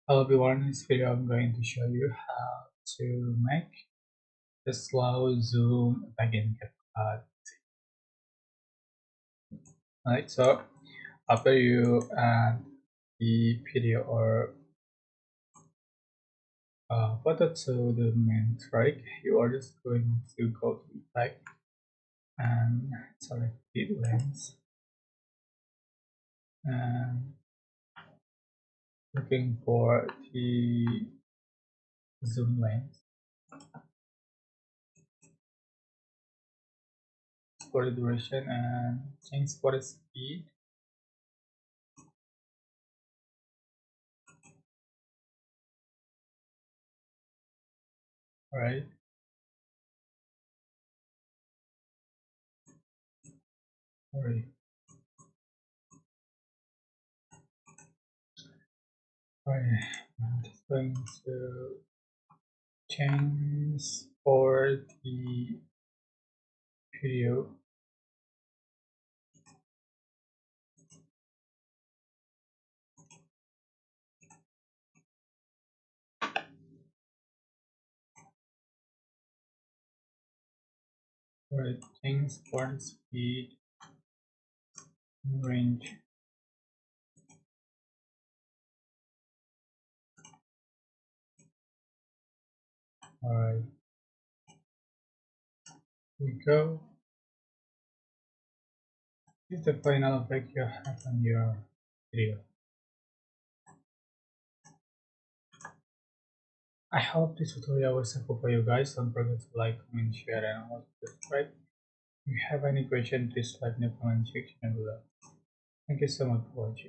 Hello everyone, in this video I'm going to show you how to make the slow zoom back in CapCut. Alright, so after you add the video or photo to the main track, you are just going to go to effect and select the lens and looking for the zoom lens for the duration and change for the speed. Alright, alright, alright. I'm just going to change for the video. Alright, change for the speed and range. Alright, here we go. This is the final effect you have on your video. I hope this tutorial was helpful for you guys. Don't forget to like, comment, share, and also subscribe. If you have any question, please type in the comment section below. Thank you so much for watching.